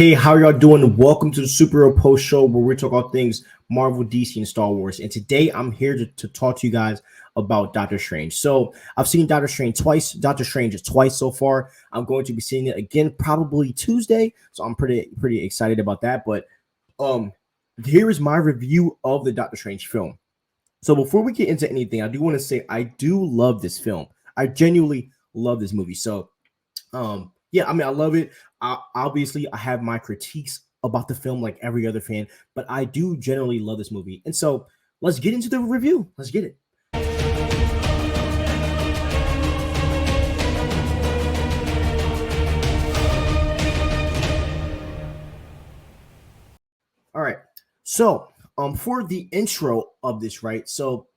Hey, how y'all doing? Welcome to the Superhero Post Show where we talk about things Marvel, DC, and Star Wars. And today I'm here to talk to you guys about Doctor Strange. So I've seen Doctor Strange twice so far. I'm going to be seeing it again probably Tuesday. So I'm pretty excited about that. But um here is my review of the Doctor Strange film. So before we get into anything, I do want to say I do love this film. I genuinely love this movie. So yeah, I mean, I love it. Obviously, I have my critiques about the film like every other fan, but I do generally love this movie. And so let's get into the review. Let's get it. All right. So for the intro of this, right? So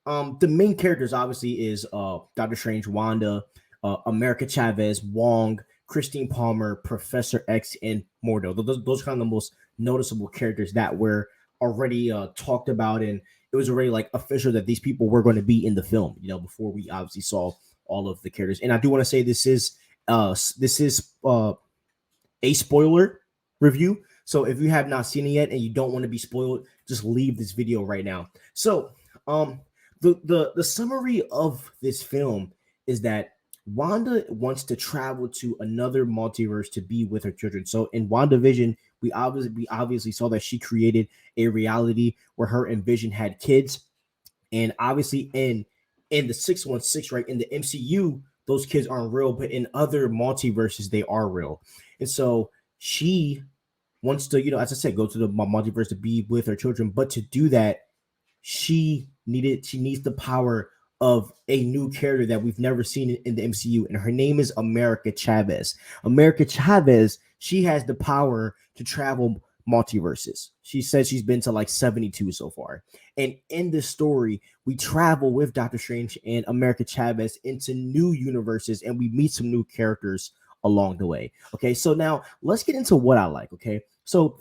the main characters obviously is Doctor Strange, Wanda, America Chavez, Wong, Christine Palmer, Professor X, and Mordo. Those are kind of the most noticeable characters that were already talked about, and it was already like official that these people were going to be in the film. Before we obviously saw all of the characters. And I do want to say this is a spoiler review. So if you have not seen it yet and you don't want to be spoiled, just leave this video right now. So the summary of this film is that Wanda wants to travel to another multiverse to be with her children. So in WandaVision, we obviously saw that she created a reality where her and Vision had kids, and obviously in the 616, right, in the MCU, those kids aren't real, but in other multiverses they are real. And so she wants to, as I said, go to the multiverse to be with her children, but to do that, she needs the power of a new character that we've never seen in the MCU, and her name is America Chavez. America Chavez, she has the power to travel multiverses. She says she's been to like 72 so far. And in this story, we travel with Doctor Strange and America Chavez into new universes, and we meet some new characters along the way. Okay, so now let's get into what I like. Okay, so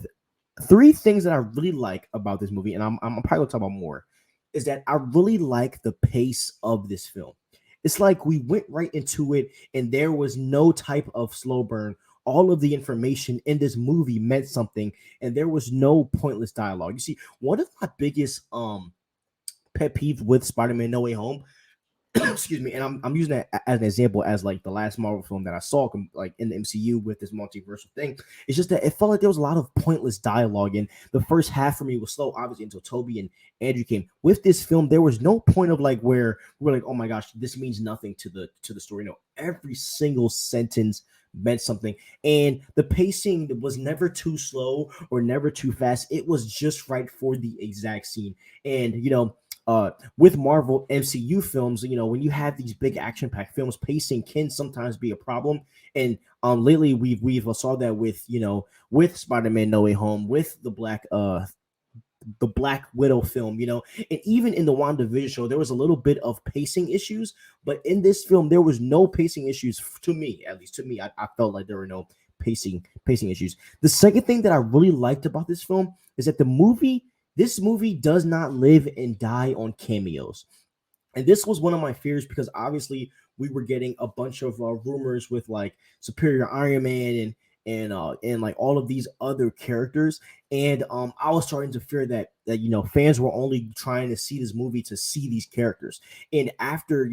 three things that I really like about this movie, and I'm probably gonna talk about more, is that I really like the pace of this film. It's like we went right into it, and there was no type of slow burn. All of the information in this movie meant something, and there was no pointless dialogue. You see, one of my biggest pet peeves with Spider-Man No Way Home, excuse me, and I'm using that as an example as like the last Marvel film that I saw like in the MCU with this multiversal thing. It's just that it felt like there was a lot of pointless dialogue, and the first half for me was slow, obviously, until Toby and Andrew came. With this film, there was no point of like where we're like, oh my gosh, this means nothing to the story. No, every single sentence meant something, and the pacing was never too slow or never too fast. It was just right for the exact scene. And with Marvel MCU films, when you have these big action-packed films, pacing can sometimes be a problem. And lately we've saw that with Spider-Man No Way Home, with the Black Widow film, and even in the WandaVision show, there was a little bit of pacing issues, but in this film, there was no pacing issues to me. At least to me, I felt like there were no pacing issues. The second thing that I really liked about this film is that this movie does not live and die on cameos. And this was one of my fears because obviously we were getting a bunch of rumors with like Superior Iron Man and like all of these other characters, and I was starting to fear that fans were only trying to see this movie to see these characters. And after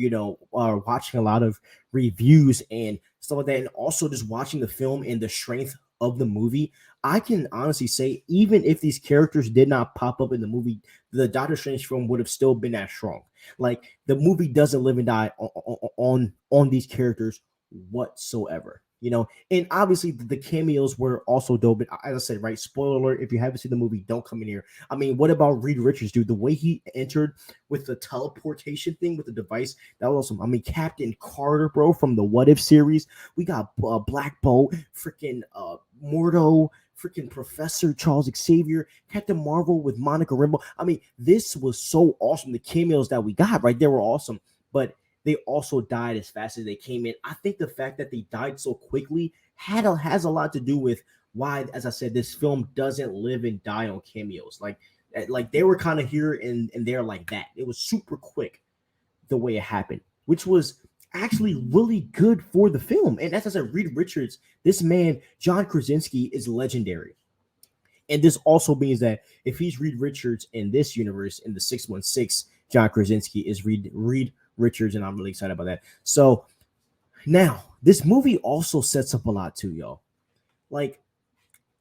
watching a lot of reviews and stuff like that, and also just watching the film and the strength of the movie, I can honestly say even if these characters did not pop up in the movie, the Doctor Strange film would have still been as strong. Like the movie doesn't live and die on these characters whatsoever. And obviously the cameos were also dope. But as I said, right, spoiler alert, if you haven't seen the movie, don't come in here. I mean, what about Reed Richards, dude? The way he entered with the teleportation thing with the device, that was awesome. I mean, Captain Carter, bro, from the What If series. We got Black Bolt, freaking Mordo, freaking Professor Charles Xavier, Captain Marvel with Monica Rambeau. I mean, this was so awesome. The cameos that we got, right, they were awesome. But they also died as fast as they came in. I think the fact that they died so quickly has a lot to do with why, as I said, this film doesn't live and die on cameos. Like they were kind of here and there like that. It was super quick the way it happened, which was actually really good for the film. And as I said, Reed Richards, this man, John Krasinski, is legendary. And this also means that if he's Reed Richards in this universe, in the 616, John Krasinski is Reed Richards, and I'm really excited about that. So now, this movie also sets up a lot too, y'all. Like,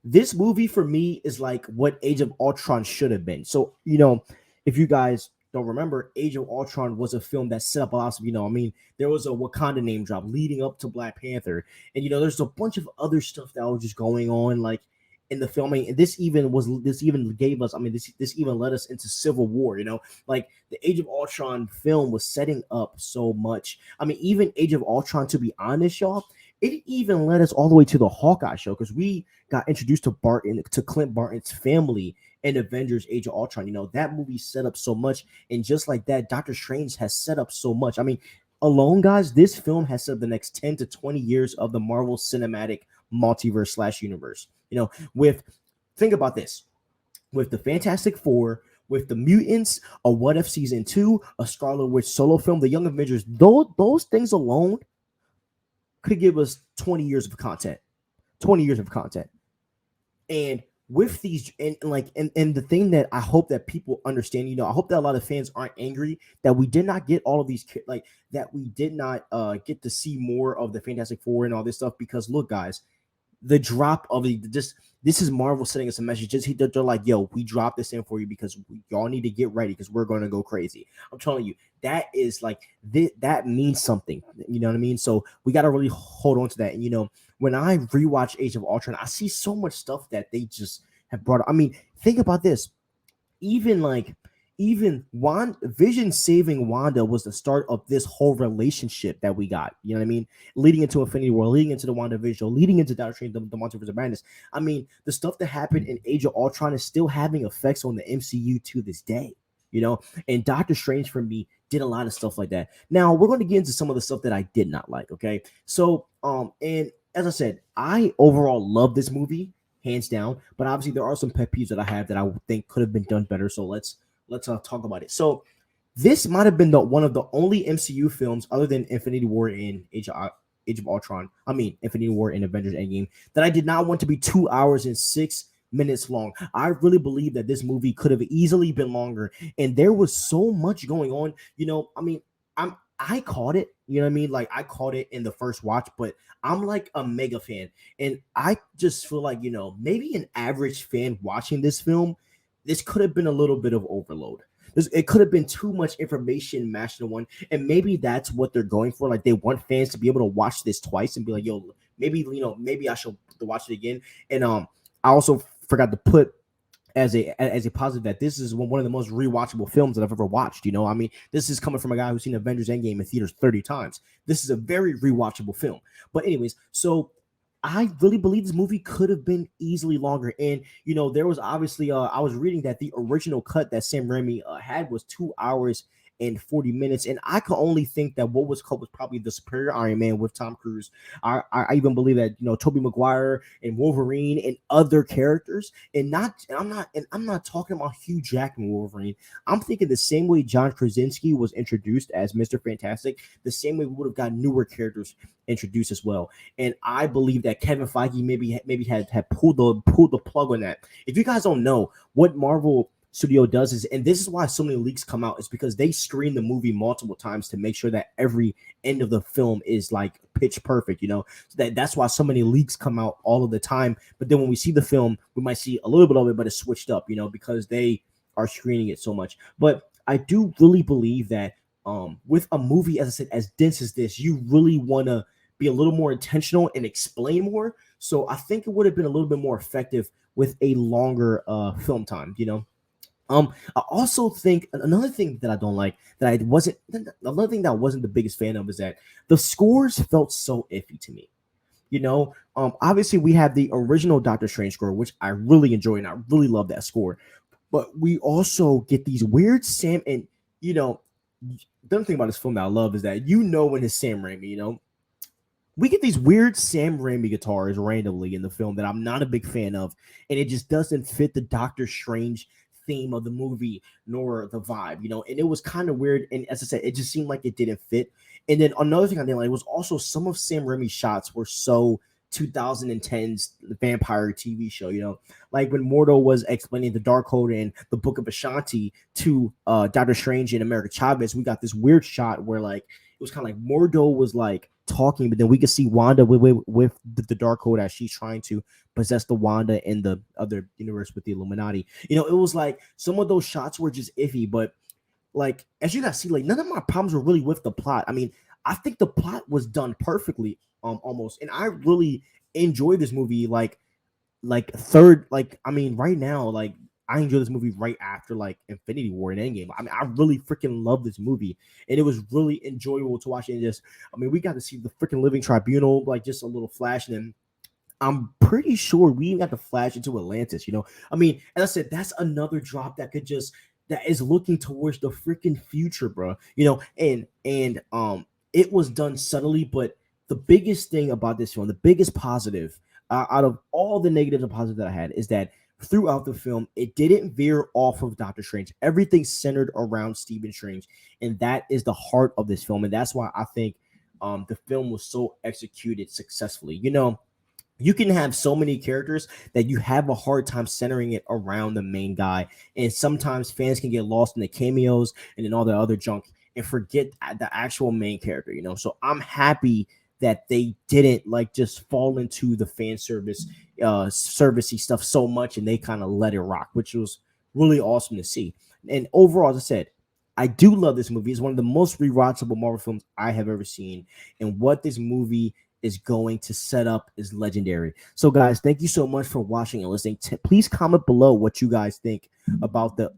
this movie for me is like what Age of Ultron should have been. So, if you guys don't remember, Age of Ultron was a film that set up a lot of, I mean, there was a Wakanda name drop leading up to Black Panther. And, there's a bunch of other stuff that was just going on, like, in the filming. And this even gave us, this even led us into Civil War, like the Age of Ultron film was setting up so much. I mean, even Age of Ultron, to be honest, y'all, it even led us all the way to the Hawkeye show, because we got introduced to Clint Barton's family in Avengers Age of Ultron. That movie set up so much. And just like that, Doctor Strange has set up so much. I mean, alone, guys, this film has set up the next 10 to 20 years of the Marvel Cinematic Multiverse / universe. Think about this, with the Fantastic Four, with the Mutants, a What If Season 2, a Scarlet Witch solo film, the Young Avengers, those things alone could give us 20 years of content. 20 years of content. And with these, and the thing that I hope that people understand, I hope that a lot of fans aren't angry that we did not get all of these, like, that we did not get to see more of the Fantastic Four and all this stuff, because look, guys, the drop of this is Marvel sending us a message. They're like, yo, we dropped this in for you because y'all need to get ready, because we're going to go crazy. I'm telling you, that is like, that means something. You know what I mean? So we got to really hold on to that. And, when I rewatch Age of Ultron, I see so much stuff that they just have brought up. I mean, think about this. Even Vision saving Wanda was the start of this whole relationship that we got. You know what I mean? Leading into Infinity War, leading into the WandaVision, leading into Doctor Strange, the Multiverse of Madness. I mean, the stuff that happened in Age of Ultron is still having effects on the MCU to this day. And Doctor Strange for me did a lot of stuff like that. Now we're going to get into some of the stuff that I did not like. Okay, so and as I said, I overall love this movie, hands down. But obviously, there are some pet peeves that I have that I think could have been done better. So let's talk about it. So this might have been one of the only MCU films, other than Infinity War and Age of Ultron. Infinity War and Avengers Endgame, that I did not want to be 2 hours and 6 minutes long. I really believe that this movie could have easily been longer, and there was so much going on. I caught it. You know what I mean? Like, I caught it in the first watch, but I'm like a mega fan, and I just feel like, maybe an average fan watching this film, this could have been a little bit of overload. It could have been too much information mashed in one, and maybe that's what they're going for. Like, they want fans to be able to watch this twice and be like, yo, maybe I should watch it again. And I also forgot to put as a positive that this is one of the most rewatchable films that I've ever watched. This is coming from a guy who's seen Avengers Endgame in theaters 30 times. This is a very rewatchable film. But anyways, so I really believe this movie could have been easily longer. And, there was obviously, I was reading that the original cut that Sam Raimi had was 2 hours and 40 minutes. And I could only think that what was cut was probably the superior Iron Man with Tom Cruise. I even believe that, Tobey Maguire and Wolverine and other characters, and I'm not talking about Hugh Jackman Wolverine. I'm thinking the same way John Krasinski was introduced as Mr. Fantastic, the same way we would have got newer characters introduced as well. And I believe that Kevin Feige maybe had pulled the plug on that. If you guys don't know what Marvel Studio does is, and this is why so many leaks come out, is because they screen the movie multiple times to make sure that every end of the film is like pitch perfect, so that's why so many leaks come out all of the time. But then when we see the film, we might see a little bit of it, but it's switched up, because they are screening it so much. But I do really believe that with a movie, as I said, as dense as this, you really want to be a little more intentional and explain more. So I think it would have been a little bit more effective with a longer film time, I also think another thing that I don't like, another thing that I wasn't the biggest fan of, is that the scores felt so iffy to me. Obviously we have the original Doctor Strange score, which I really enjoy, and I really love that score. But we also get these weird Sam, and the other thing about this film that I love is that when it's Sam Raimi, we get these weird Sam Raimi guitars randomly in the film that I'm not a big fan of, and it just doesn't fit the Doctor Strange theme of the movie nor the vibe, and it was kind of weird. And as I said, it just seemed like it didn't fit. And then another thing I didn't like was also some of Sam Raimi's shots were so 2010's vampire TV show, like when Mordo was explaining the Darkhold and the Book of Ashanti to Doctor Strange and America Chavez. We got this weird shot where like it was kind of like Mordo was like talking, but then we could see Wanda with the Darkhold as she's trying to possess the Wanda in the other universe with the Illuminati. It was like some of those shots were just iffy, but like as you guys see, like none of my problems were really with the plot. I mean, I think the plot was done perfectly, almost, and I really enjoy this movie. Like, I mean, right now, like I enjoy this movie right after like Infinity War and Endgame. I mean, I really freaking love this movie, and it was really enjoyable to watch. And just, I mean, we got to see the freaking Living Tribunal, like just a little flash, and then I'm pretty sure we even got to flash into Atlantis. I mean, as I said, that's another drop that is looking towards the freaking future, bro. And it was done subtly, but the biggest thing about this film, the biggest positive out of all the negatives and positives that I had, is that throughout the film, it didn't veer off of Doctor Strange. Everything centered around Stephen Strange, and that is the heart of this film, and that's why I think the film was so executed successfully. You can have so many characters that you have a hard time centering it around the main guy. And sometimes fans can get lost in the cameos and then all the other junk and forget the actual main character, So I'm happy that they didn't like just fall into the fan servicey stuff so much, and they kind of let it rock, which was really awesome to see. And overall, as I said, I do love this movie. It's one of the most rewatchable Marvel films I have ever seen. And what this movie is going to set up is legendary. So guys, thank you so much for watching and listening. Please comment below what you guys think about the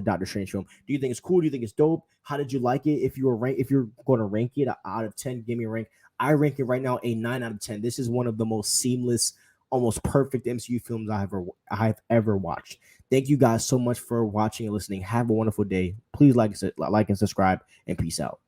Doctor Strange film. Do you think it's cool? Do you think it's dope? How did you like it? If you're going to rank it out of 10, give me a rank. I rank it right now a 9 out of 10. This is one of the most seamless, almost perfect MCU films I've ever watched. Thank you guys so much for watching and listening. Have a wonderful day. Please like and subscribe, and peace out.